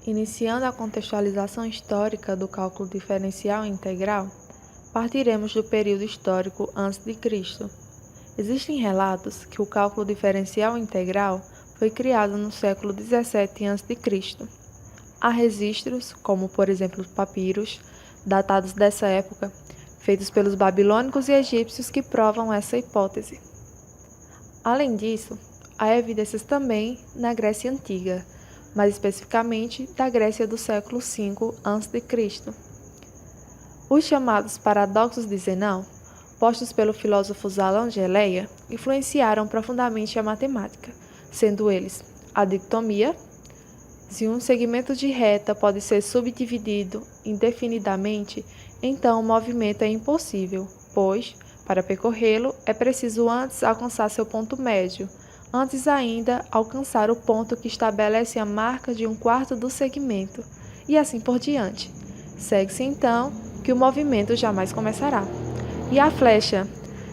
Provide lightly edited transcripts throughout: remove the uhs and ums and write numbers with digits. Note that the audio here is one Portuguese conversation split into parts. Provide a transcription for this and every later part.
Iniciando a contextualização histórica do cálculo diferencial integral, partiremos do período histórico antes de Cristo. Existem relatos que o cálculo diferencial integral foi criado no século 17 a.C. Há registros, como por exemplo papiros, datados dessa época, feitos pelos babilônicos e egípcios que provam essa hipótese. Além disso, há evidências também na Grécia Antiga, mais especificamente da Grécia do século V a.C. Os chamados paradoxos de Zenão, postos pelo filósofo Zalão de Eleia, influenciaram profundamente a matemática, sendo eles a dicotomia: se um segmento de reta pode ser subdividido indefinidamente, então o movimento é impossível, pois, para percorrê-lo, é preciso antes alcançar seu ponto médio, antes ainda alcançar o ponto que estabelece a marca de um quarto do segmento, e assim por diante. Segue-se então que o movimento jamais começará. E a flecha?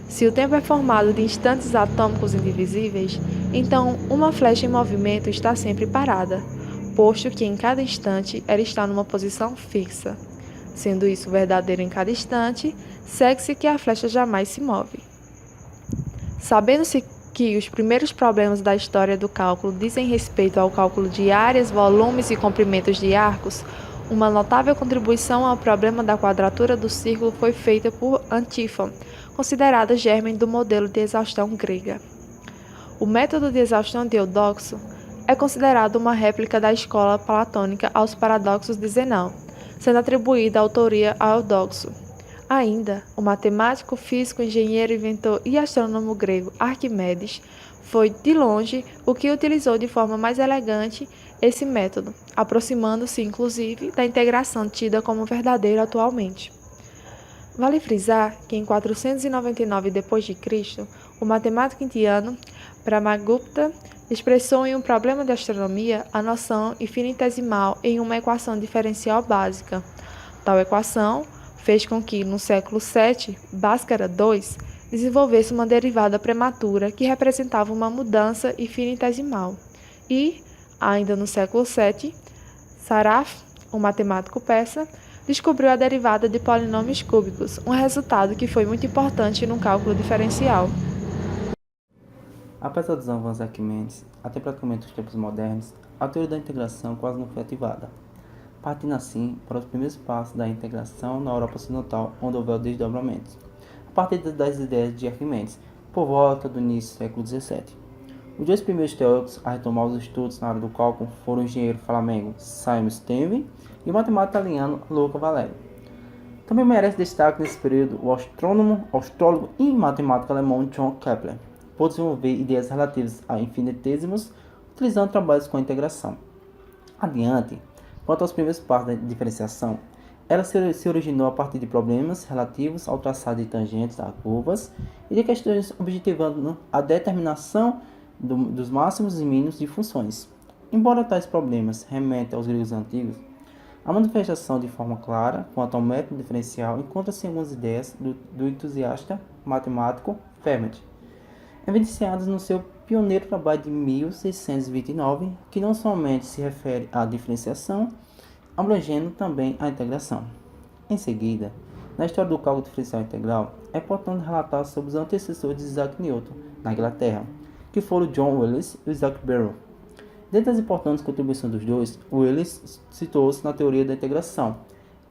Se o tempo é formado de instantes atômicos indivisíveis, então uma flecha em movimento está sempre parada, posto que em cada instante ela está numa posição fixa. Sendo isso verdadeiro em cada instante, segue-se que a flecha jamais se move. Sabendo-se que os primeiros problemas da história do cálculo dizem respeito ao cálculo de áreas, volumes e comprimentos de arcos, uma notável contribuição ao problema da quadratura do círculo foi feita por Antífon, considerada germe do modelo de exaustão grega. O método de exaustão de Eudoxo é considerado uma réplica da escola platônica aos paradoxos de Zenão, sendo atribuída a autoria a Eudoxo. Ainda, o matemático, físico, engenheiro, inventor e astrônomo grego Arquimedes foi, de longe, o que utilizou de forma mais elegante esse método, aproximando-se, inclusive, da integração tida como verdadeira atualmente. Vale frisar que em 499 d.C., o matemático indiano Brahmagupta expressou em um problema de astronomia a noção infinitesimal em uma equação diferencial básica. Tal equação fez com que, no século VII, Bhaskara II desenvolvesse uma derivada prematura que representava uma mudança infinitesimal. E, ainda no século VII, Saraf, um matemático persa, descobriu a derivada de polinômios cúbicos, um resultado que foi muito importante no cálculo diferencial. Apesar dos avanços de Arquimedes, até praticamente os tempos modernos, a teoria da integração quase não foi ativada, partindo assim para os primeiros passos da integração na Europa Ocidental, onde houve desdobramentos, a partir das ideias de Arquimedes, por volta do início do século XVII. Os dois primeiros teóricos a retomar os estudos na área do cálculo foram o engenheiro flamengo Simon Stevin e o matemático italiano Luca Valério. Também merece destaque nesse período o astrônomo, astrólogo e matemático alemão John Kepler, por desenvolver ideias relativas a infinitesimos, utilizando trabalhos com a integração. Adiante, quanto aos primeiros passos da diferenciação, ela se originou a partir de problemas relativos ao traçado de tangentes a curvas e de questões objetivando a determinação dos máximos e mínimos de funções. Embora tais problemas remetam aos gregos antigos, a manifestação de forma clara quanto ao método diferencial encontra-se em algumas ideias do entusiasta matemático Fermat, evidenciadas no seu pioneiro trabalho de 1629, que não somente se refere à diferenciação, abrangendo também a integração. Em seguida, na história do cálculo diferencial integral, é importante relatar sobre os antecessores de Isaac Newton, na Inglaterra, que foram John Willis e Isaac Barrow. Dentre as importantes contribuições dos dois, Willis citou-se na teoria da integração,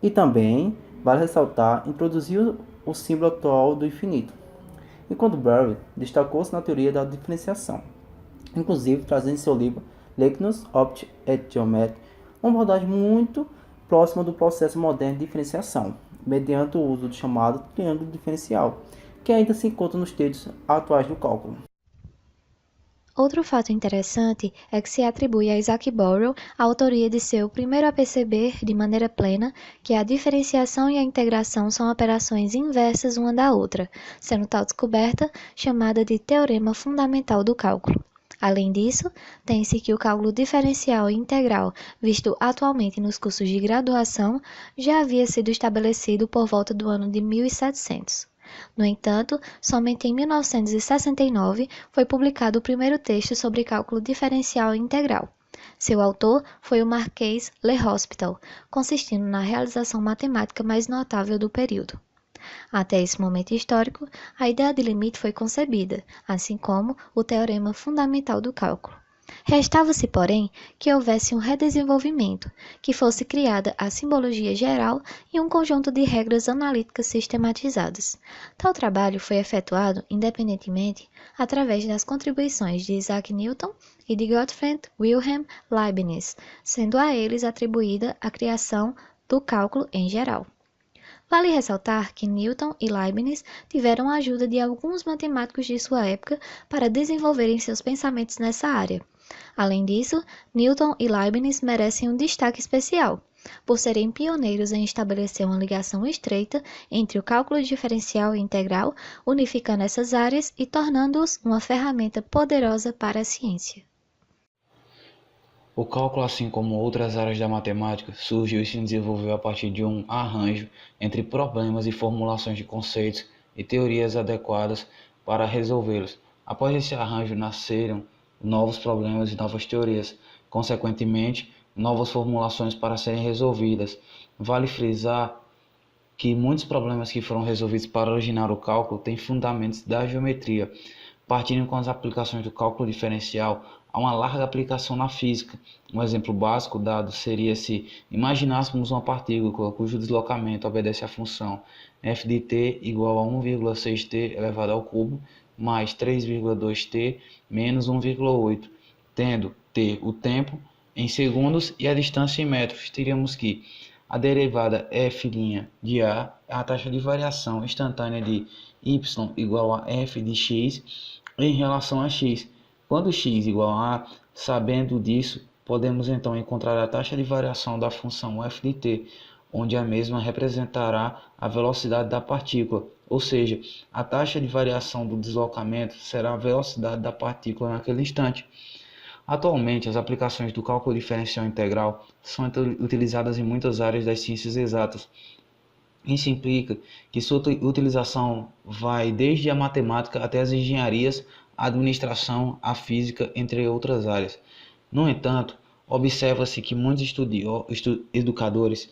e também, vale ressaltar, introduziu o símbolo atual do infinito, enquanto Barrow destacou-se na teoria da diferenciação, inclusive trazendo em seu livro Leibniz Optik et Geometrie uma abordagem muito próxima do processo moderno de diferenciação, mediante o uso do chamado triângulo diferencial, que ainda se encontra nos textos atuais do cálculo. Outro fato interessante é que se atribui a Isaac Barrow a autoria de ser o primeiro a perceber, de maneira plena, que a diferenciação e a integração são operações inversas uma da outra, sendo tal descoberta chamada de teorema fundamental do cálculo. Além disso, tem-se que o cálculo diferencial e integral, visto atualmente nos cursos de graduação, já havia sido estabelecido por volta do ano de 1700. No entanto, somente em 1969 foi publicado o primeiro texto sobre cálculo diferencial e integral. Seu autor foi o Marquês L'Hospital, consistindo na realização matemática mais notável do período. Até esse momento histórico, a ideia de limite foi concebida, assim como o teorema fundamental do cálculo. Restava-se, porém, que houvesse um redesenvolvimento, que fosse criada a simbologia geral e um conjunto de regras analíticas sistematizadas. Tal trabalho foi efetuado independentemente através das contribuições de Isaac Newton e de Gottfried Wilhelm Leibniz, sendo a eles atribuída a criação do cálculo em geral. Vale ressaltar que Newton e Leibniz tiveram a ajuda de alguns matemáticos de sua época para desenvolverem seus pensamentos nessa área. Além disso, Newton e Leibniz merecem um destaque especial, por serem pioneiros em estabelecer uma ligação estreita entre o cálculo diferencial e integral, unificando essas áreas e tornando-os uma ferramenta poderosa para a ciência. O cálculo, assim como outras áreas da matemática, surgiu e se desenvolveu a partir de um arranjo entre problemas e formulações de conceitos e teorias adequadas para resolvê-los. Após esse arranjo nasceram novos problemas e novas teorias, consequentemente, novas formulações para serem resolvidas. Vale frisar que muitos problemas que foram resolvidos para originar o cálculo têm fundamentos da geometria. Partindo com as aplicações do cálculo diferencial, há uma larga aplicação na física. Um exemplo básico dado seria se imaginássemos uma partícula cujo deslocamento obedece à função f de t igual a 1,6t elevado ao cubo mais 3,2t menos 1,8, tendo t o tempo em segundos e a distância em metros. Teríamos que a derivada f' de a é a taxa de variação instantânea de y igual a f de x em relação a x. Quando x igual a A, sabendo disso, podemos então encontrar a taxa de variação da função f de t, onde a mesma representará a velocidade da partícula, ou seja, a taxa de variação do deslocamento será a velocidade da partícula naquele instante. Atualmente, as aplicações do cálculo diferencial integral são utilizadas em muitas áreas das ciências exatas. Isso implica que sua utilização vai desde a matemática até as engenharias, a administração, a física, entre outras áreas. No entanto, observa-se que muitos educadores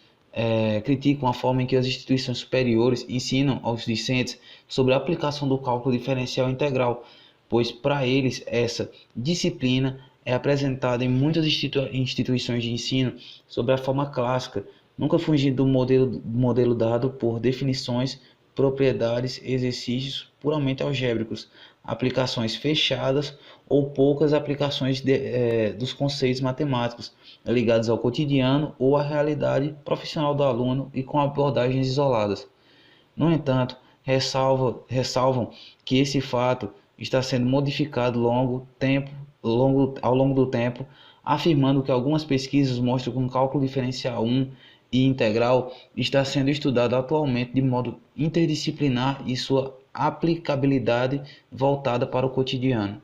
criticam a forma em que as instituições superiores ensinam aos discentes sobre a aplicação do cálculo diferencial integral, pois para eles essa disciplina é apresentada em muitas instituições de ensino sob a forma clássica, nunca fugindo do modelo dado por definições, propriedades, exercícios puramente algébricos, aplicações fechadas ou poucas aplicações dos conceitos matemáticos ligados ao cotidiano ou à realidade profissional do aluno e com abordagens isoladas. No entanto, ressalvam que esse fato está sendo modificado ao longo do tempo, afirmando que algumas pesquisas mostram que o cálculo diferencial 1 e integral está sendo estudado atualmente de modo interdisciplinar e sua aplicabilidade voltada para o cotidiano.